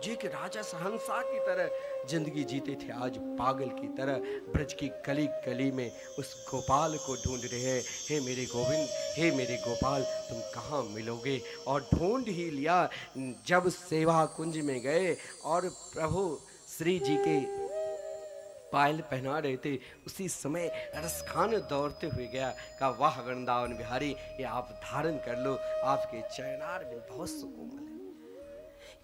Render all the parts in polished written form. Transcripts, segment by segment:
जो एक राजा सहंसा की तरह जिंदगी जीते थे, आज पागल की तरह ब्रज की गली गली में उस गोपाल को ढूंढ रहे हैं। हे मेरे गोविंद, हे मेरे गोपाल, तुम कहाँ मिलोगे? और ढूंढ ही लिया। जब सेवा कुंज में गए और प्रभु श्री जी के पायल पहना रहे थे, उसी समय रसखान दौड़ते हुए गया। कहा, वाह वृंदावन बिहारी, ये आप धारण कर लो, आपके चरणार में बहुत सुकून है।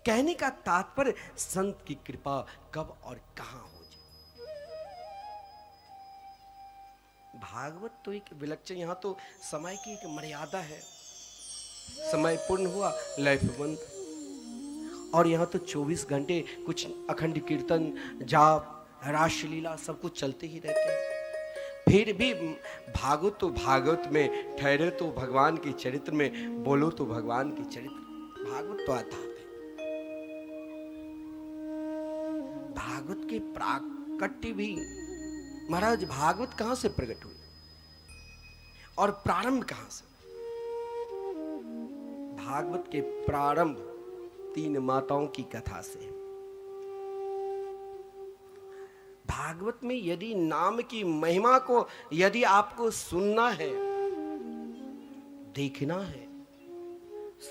कहने का तात्पर्य संत की कृपा कब और कहां हो जाए। भागवत तो एक विलक्षण, यहां तो समय की एक मर्यादा है। समय पूर्ण हुआ, लय बंद। और यहां तो 24 घंटे कुछ अखंड कीर्तन, जाप, रासलीला सब कुछ चलते ही रहते हैं। फिर भी भागवत तो भागवत में, ठहरे तो भगवान के चरित्र में, बोलो तो भगवान के चरित्र। भागवत तो आता है। भागवत के प्राकट्य भी, महाराज भागवत कहां से प्रकट हुई और प्रारंभ कहां से? भागवत के प्रारंभ 3 माताओं की कथा से। भागवत में यदि नाम की महिमा को यदि आपको सुनना है, देखना है,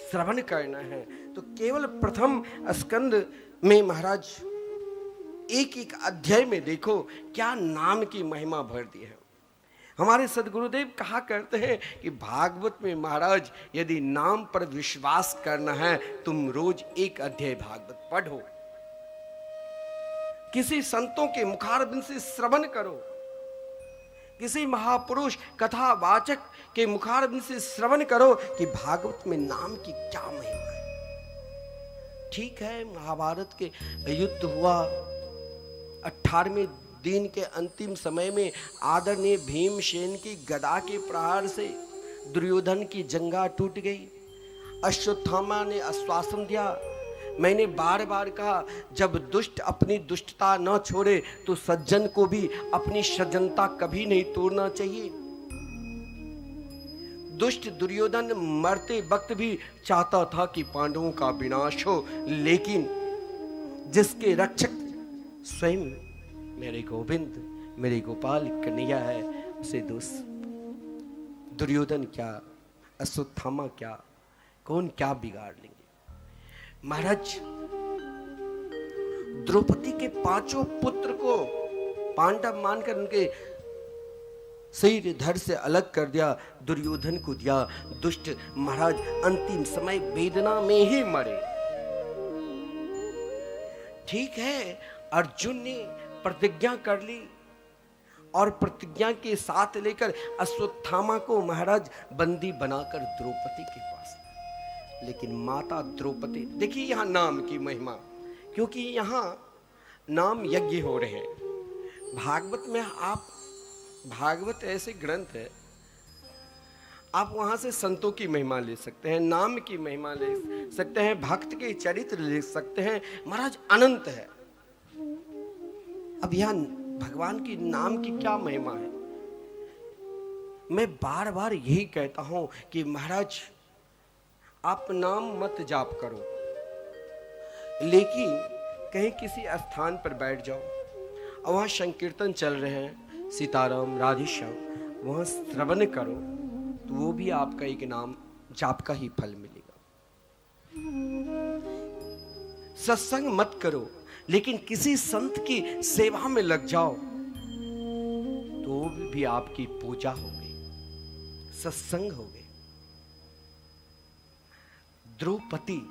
श्रवण करना है, तो केवल प्रथम स्कंद में महाराज एक एक अध्याय में देखो क्या नाम की महिमा भर दी है। हमारे सदगुरुदेव कहा करते हैं कि भागवत में महाराज यदि नाम पर विश्वास करना है, तुम रोज एक अध्याय भागवत पढ़ो, किसी संतों के मुखारबिंद से श्रवण करो, किसी महापुरुष कथावाचक के मुखारबिंद से श्रवण करो कि भागवत में नाम की क्या महिमा है। ठीक है, महाभारत के युद्ध हुआ, 18वें दिन के अंतिम समय में आदरणीय भीमसेन की गदा के प्रहार से दुर्योधन की जंगा टूट गई। अश्वत्थामा ने आश्वासन दिया, मैंने बार बार कहा, जब दुष्ट अपनी दुष्टता न छोड़े तो सज्जन को भी अपनी सज्जनता कभी नहीं तोड़ना चाहिए। दुष्ट दुर्योधन मरते वक्त भी चाहता था कि पांडवों का विनाश हो, लेकिन जिसके रक्षक स्वयं मेरे गोविंद, मेरे गोपाल कन्हैया है, उसे दुर्योधन क्या, अश्वत्थामा क्या, कौन क्या बिगाड़ लेंगे। महाराज द्रौपदी के 5 पुत्र को पांडव मानकर उनके शरीर धड़ से अलग कर दिया, दुर्योधन को दिया। दुष्ट महाराज अंतिम समय वेदना में ही मरे। ठीक है, अर्जुन ने प्रतिज्ञा कर ली और प्रतिज्ञा के साथ लेकर अश्वत्थामा को महाराज बंदी बनाकर द्रौपदी के पास, लेकिन माता द्रौपदी, देखिए यहां नाम की महिमा, क्योंकि यहां नाम यज्ञ हो रहे हैं। भागवत में आप, भागवत ऐसे ग्रंथ है, आप वहां से संतों की महिमा ले सकते हैं, नाम की महिमा ले सकते हैं, भक्त के चरित्र ले सकते हैं। महाराज अनंत है। अब यहां भगवान की नाम की क्या महिमा है? मैं बार बार यही कहता हूं कि महाराज आप नाम मत जाप करो, लेकिन कहीं किसी स्थान पर बैठ जाओ और वहां संकीर्तन चल रहे हैं, सीताराम राधेश्याम, वहां श्रवण करो, तो वो भी आपका एक नाम जाप का ही फल मिलेगा। सत्संग मत करो, लेकिन किसी संत की सेवा में लग जाओ, तो भी आपकी पूजा हो गई, सत्संग हो गई। द्रौपदी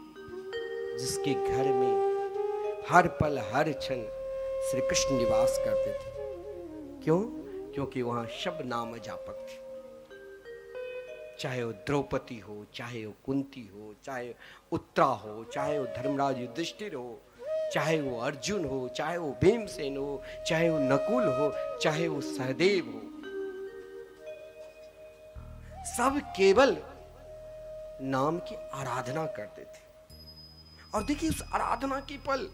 जिसके घर में हर पल हर क्षण श्री कृष्ण निवास करते थे, क्यों? क्योंकि वहां शब नाम जापक थे। चाहे वो द्रौपदी हो, चाहे वो कुंती हो, चाहे उत्तरा हो, चाहे वो धर्मराज युधिष्ठिर हो, चाहे वो अर्जुन हो, चाहे वो भीमसेन हो, चाहे वो नकुल हो, चाहे वो सहदेव हो, सब केवल नाम की आराधना करते थे। और देखिए उस आराधना की पल,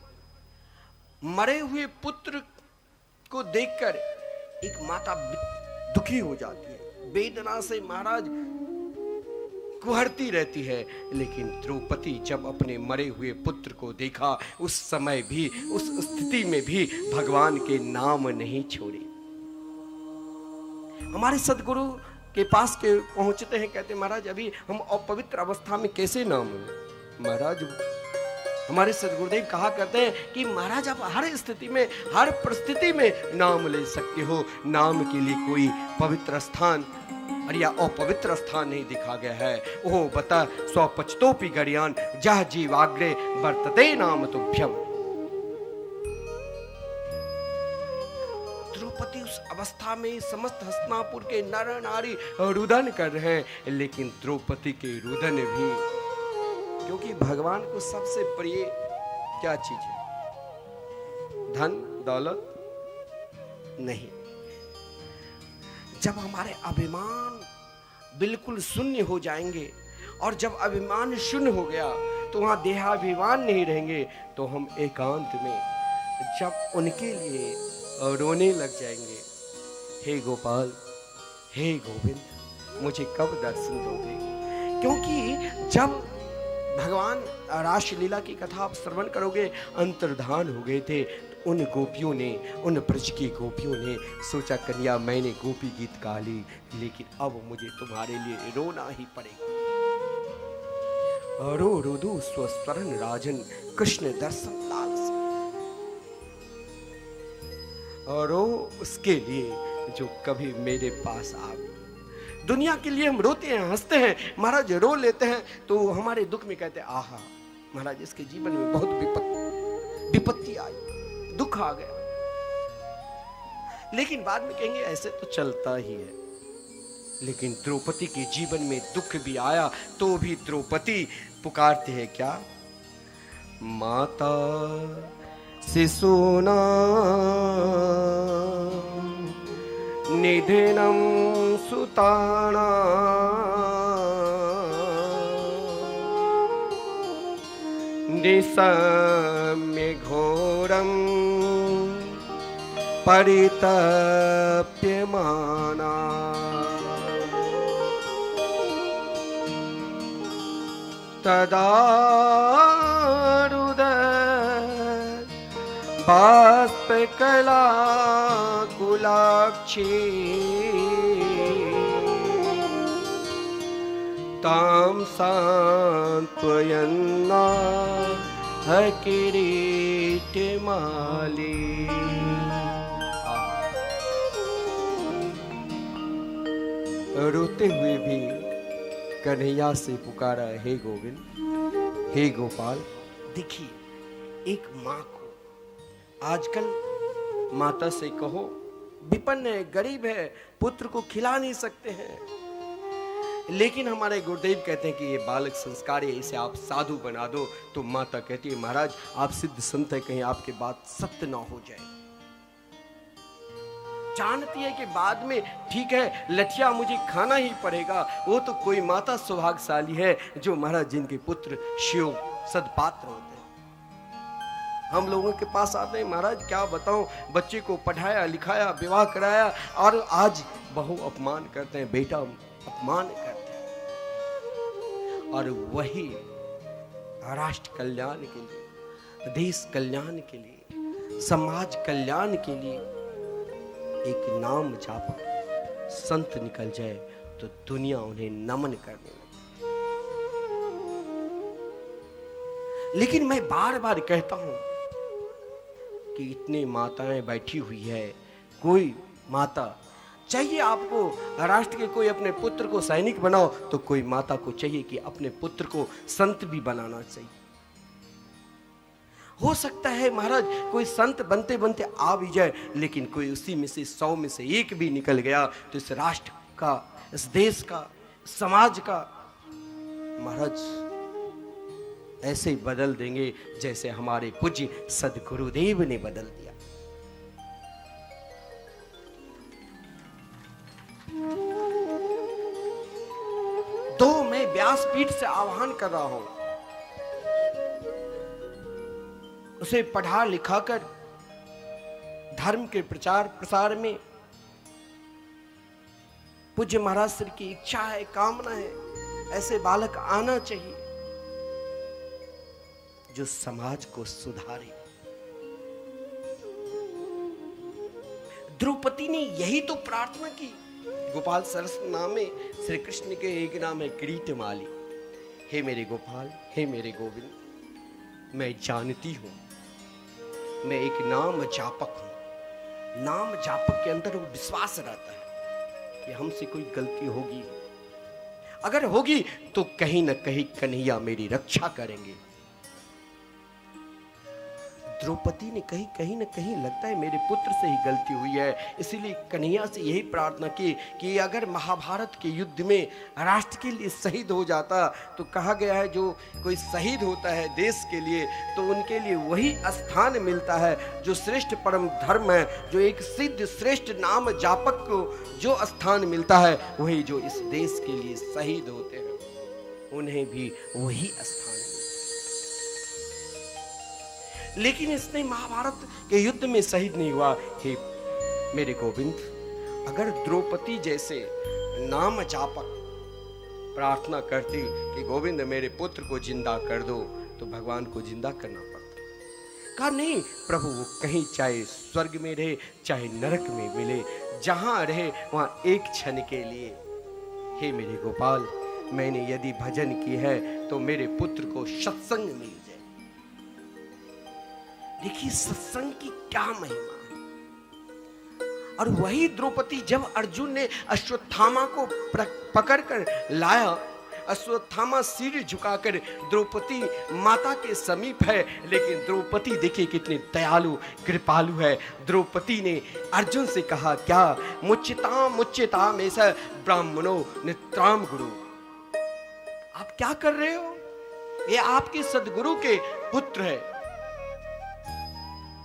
मरे हुए पुत्र को देखकर एक माता दुखी हो जाती है, वेदना से महाराज कुहरती रहती है। लेकिन द्रौपदी जब अपने मरे हुए पुत्र को देखा, उस समय भी, उस स्थिति में भी भगवान के नाम नहीं छोड़े। हमारे सदगुरु के पास के पहुंचते हैं, कहते महाराज अभी हम अपवित्र अवस्था में कैसे नाम लें। महाराज हमारे सदगुरुदेव कहा करते हैं कि महाराज आप हर स्थिति में, हर परिस्थिति में नाम ले सकते हो। नाम के लिए कोई पवित्र स्थान या अपवित्र स्थान नहीं दिखा गया है। ओह बता स्वपचतोपि गड़ियान जह जीवाग्रे वर्तते नाम तुभ्यम। द्रौपदी उस अवस्था में समस्त हस्तिनापुर के नर नारी रुदन कर रहे हैं, लेकिन द्रौपदी के रुदन भी, क्योंकि भगवान को सबसे प्रिय क्या चीज है? धन दौलत नहीं। जब हमारे अभिमान बिल्कुल शून्य हो जाएंगे, और जब अभिमान शून्य हो गया तो वहां देहाभिमान नहीं रहेंगे, तो हम एकांत में जब उनके लिए रोने लग जाएंगे, हे गोपाल, हे गोविंद, मुझे कब दर्शन दोगे? क्योंकि जब भगवान रासलीला की कथा आप श्रवण करोगे, अंतर्धान हो गए थे, तो उन गोपियों ने, उन ब्रज की गोपियों ने सोचा कन्या मैंने गोपी गीत गा ली, लेकिन अब मुझे तुम्हारे लिए रोना ही पड़ेगा। रो रुदु स्वस्वरण राजन कृष्ण दर्शन लाल से, और उसके लिए जो कभी मेरे पास आ। दुनिया के लिए हम रोते हैं, हंसते हैं, महाराज रो लेते हैं तो हमारे दुख में कहते हैं आहा महाराज इसके जीवन में बहुत विपत्ति आई, दुख आ गया। लेकिन बाद में कहेंगे ऐसे तो चलता ही है। लेकिन द्रौपदी के जीवन में दुख भी आया तो भी द्रौपदी पुकारते हैं क्या? माता शिशूना निधनम सुताना निशम्य घोरम परितप्यमाना। तदा बाष्पकला कुलाक्षी ताम सांत्वयन्ना किरीटमाली। रोते हुए भी कन्हैया से पुकारा, हे गोविंद, हे गोपाल। देखिए एक माँ को आजकल माता से कहो विपन्न है, गरीब है, पुत्र को खिला नहीं सकते हैं, लेकिन हमारे गुरुदेव कहते हैं कि ये बालक संस्कार है, इसे आप साधु बना दो। तो माता कहती है महाराज आप सिद्ध संत है, कहीं आपकी बात सत्य ना हो जाए। जानती है कि बाद में ठीक है लठिया मुझे खाना ही पड़ेगा, वो तो कोई माता सौभाग्यशाली है जो महाराज जिनके पुत्र शिव सदपात्र होते हैं। हम लोगों के पास आते हैं महाराज क्या बताऊं, बच्चे को पढ़ाया लिखाया विवाह कराया और आज बहु अपमान करते हैं, बेटा अपमान करते हैं। और वही राष्ट्र कल्याण के लिए, देश कल्याण के लिए, समाज कल्याण के लिए एक नाम जापक संत निकल जाए तो दुनिया उन्हें नमन करने लगे। लेकिन मैं बार बार कहता हूं कि इतनी माताएं बैठी हुई है, कोई माता चाहिए आपको राष्ट्र के कोई अपने पुत्र को सैनिक बनाओ, तो कोई माता को चाहिए कि अपने पुत्र को संत भी बनाना चाहिए। हो सकता है महाराज कोई संत बनते बनते आ भी जाए, लेकिन कोई उसी में से 100 में से एक भी निकल गया तो इस राष्ट्र का, इस देश का, समाज का महाराज ऐसे बदल देंगे जैसे हमारे पूज्य सदगुरुदेव ने बदल दिया। तो मैं व्यासपीठ से आह्वान कर रहा हूं, उसे पढ़ा लिखा कर धर्म के प्रचार प्रसार में पूज्य महाराज श्री की इच्छा है, कामना है ऐसे बालक आना चाहिए जो समाज को सुधारे। द्रौपदी ने यही तो प्रार्थना की। गोपाल सरस नाम में श्री कृष्ण के एक नाम है किरीटमाली। हे मेरे गोपाल, हे मेरे गोविंद, मैं जानती हूं मैं एक नाम जापक हूं। नाम जापक के अंदर वो विश्वास रहता है कि हमसे कोई गलती होगी, अगर होगी तो कहीं ना कहीं कन्हैया मेरी रक्षा करेंगे। द्रौपदी ने कहीं ना कहीं लगता है मेरे पुत्र से ही गलती हुई है, इसीलिए कन्हैया से यही प्रार्थना की कि अगर महाभारत के युद्ध में राष्ट्र के लिए शहीद हो जाता, तो कहा गया है जो कोई शहीद होता है देश के लिए तो उनके लिए वही स्थान मिलता है जो श्रेष्ठ परम धर्म है, जो एक सिद्ध श्रेष्ठ नाम जापक को जो स्थान मिलता है, वही जो इस देश के लिए शहीद होते हैं उन्हें भी वही स्थान। लेकिन इसने महाभारत के युद्ध में शहीद नहीं हुआ। हे मेरे गोविंद, अगर द्रौपदी जैसे नाम जापक प्रार्थना करती कि गोविंद मेरे पुत्र को जिंदा कर दो, तो भगवान को जिंदा करना पड़ता। कहा नहीं प्रभु, वो कहीं चाहे स्वर्ग में रहे चाहे नरक में मिले, जहां रहे वहां एक क्षण के लिए। हे मेरे गोपाल, मैंने यदि भजन की है तो मेरे पुत्र को सत्संग मिल जाए। देखिए सत्संग की क्या महिमा है। और वही द्रौपदी, जब अर्जुन ने अश्वत्थामा को पकड़कर लाया, अश्वत्थामा सिर झुकाकर द्रौपदी माता के समीप है, लेकिन द्रौपदी देखिए कितनी दयालु कृपालु है। द्रौपदी ने अर्जुन से कहा, क्या मुच्यताम ऐसा ब्राह्मणो नित्राम गुरु, आप क्या कर रहे हो? ये आपके सदगुरु के पुत्र है।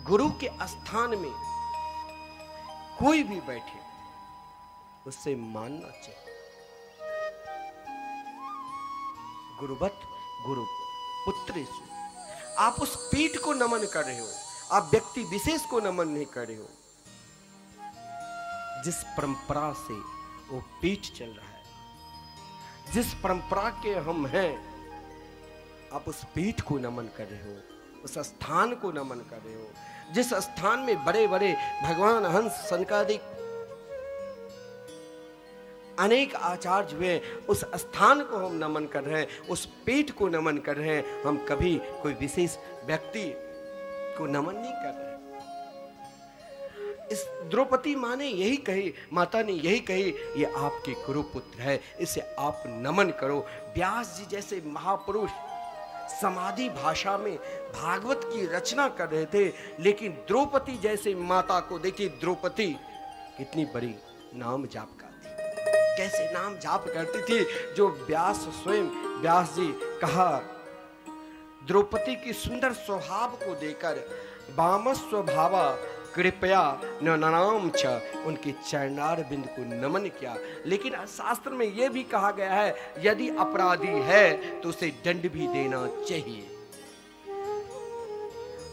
गुरु के स्थान में कोई भी बैठे उससे मानना चाहिए। गुरुवत गुरु पुत्रेषु, आप उस पीठ को नमन कर रहे हो, आप व्यक्ति विशेष को नमन नहीं कर रहे हो। जिस परंपरा से वो पीठ चल रहा है, जिस परंपरा के हम हैं, आप उस पीठ को नमन कर रहे हो, उस स्थान को नमन कर रहे हो। जिस स्थान में बड़े बड़े भगवान हंस सनकादिक अनेक आचार्य हुए, उस स्थान को हम नमन कर रहे हैं, उस पीठ को नमन कर रहे हैं। हम कभी कोई विशेष व्यक्ति को नमन नहीं कर रहे। इस द्रौपदी माँ ने यही कही, माता ने यही कही, ये आपके गुरुपुत्र है, इसे आप नमन करो। व्यास जी जैसे महापुरुष समाधि भाषा में भागवत की रचना कर रहे थे, लेकिन द्रौपदी जैसे माता को देखिए, द्रौपदी कितनी बड़ी नाम जाप करती, कैसे नाम जाप करती थी, जो व्यास स्वयं व्यास जी कहा, द्रौपदी की सुंदर स्वभाव को देखकर वाम स्वभावा कृपया ननाम च, उनके चरणार बिंद को नमन किया। लेकिन शास्त्र में यह भी कहा गया है, यदि अपराधी है तो उसे दंड भी देना चाहिए।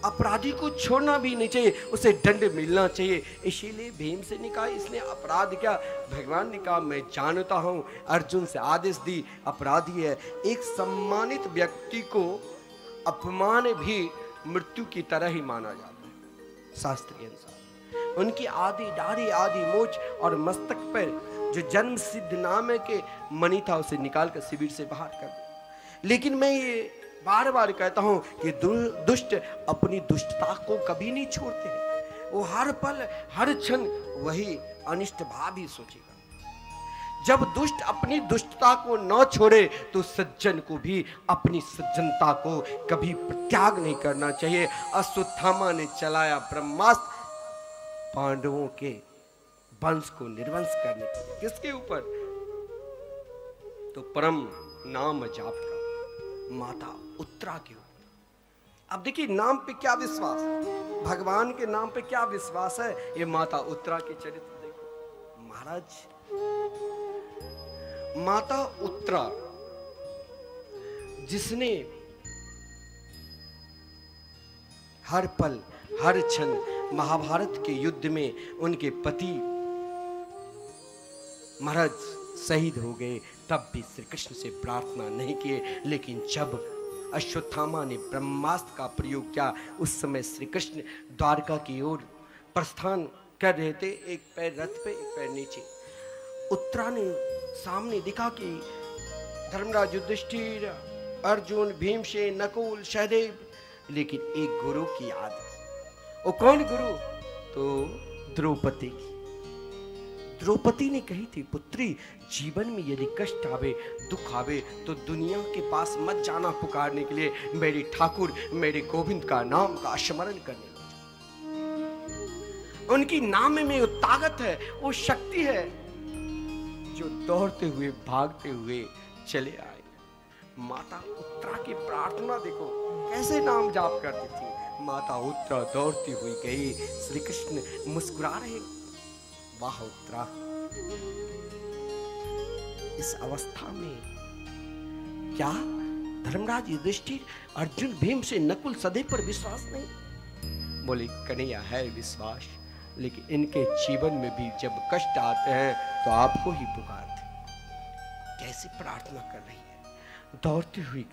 अपराधी को छोड़ना भी नहीं चाहिए, उसे दंड मिलना चाहिए। इसीलिए भीम से कहा, इसने अपराध किया, भगवान ने कहा मैं जानता हूं, अर्जुन से आदेश दी, अपराधी है। एक सम्मानित व्यक्ति को अपमान भी मृत्यु की तरह ही माना जाता है शास्त्र के अनुसार। उनकी आधी दाढ़ी, आधी मूछ और मस्तक पर जो जन्म सिद्ध नाम के मणि था, उसे निकालकर शिविर से बाहर कर दो। लेकिन मैं ये बार बार कहता हूं कि दुष्ट अपनी दुष्टता को कभी नहीं छोड़ते हैं। वो हर पल हर क्षण वही अनिष्ट भाव ही सोचेगा। जब दुष्ट अपनी दुष्टता को न छोड़े, तो सज्जन को भी अपनी सज्जनता को कभी त्याग नहीं करना चाहिए। अश्वत्थामा ने चलाया ब्रह्मास्त्र पांडवों के वंश को निर्वंश करने के लिए, किसके ऊपर? तो परम नाम जाप का माता उत्तरा के ऊपर। अब देखिए नाम पे क्या विश्वास, भगवान के नाम पे क्या विश्वास है। ये माता उत्तरा के चरित्र देखो महाराज। माता उत्तरा जिसने हर पल हर क्षण महाभारत के युद्ध में उनके पति महाराज शहीद हो गए, तब भी श्री कृष्ण से प्रार्थना नहीं किए। लेकिन जब अश्वत्थामा ने ब्रह्मास्त्र का प्रयोग किया, उस समय श्री कृष्ण द्वारका की ओर प्रस्थान कर रहे थे, एक पैर रथ पे एक पैर नीचे। उत्तरा ने सामने दिखा कि धर्मराज युधिष्ठिर, अर्जुन, भीमसेन, नकुल, सहदेव, लेकिन एक गुरु की याद। वो कौन गुरु? तो द्रौपदी की। द्रौपदी ने कही थी, पुत्री जीवन में यदि कष्ट आवे, दुख आवे, तो दुनिया के पास मत जाना पुकारने के लिए, मेरे ठाकुर, मेरे गोविंद का नाम का स्मरण करने लगे। उनकी नाम में वो ताकत है, वो शक्ति है, जो दौड़ते हुए भागते हुए चले आए। माता उत्तरा की प्रार्थना देखो, कैसे नाम जाप करती थी। माता उत्तरा दौड़ती हुई गई, श्री कृष्ण मुस्कुरा रहे। वाह उत्तरा, इस अवस्था में क्या धर्मराज युधिष्ठिर, अर्जुन, भीम से नकुल, सदैव पर विश्वास नहीं? बोले कन्हैया है विश्वास, लेकिन इनके जीवन में भी जब कष्ट आते हैं तो आपको ही पुकारते। कैसे प्रार्थना कर रही है, दौड़ती हुई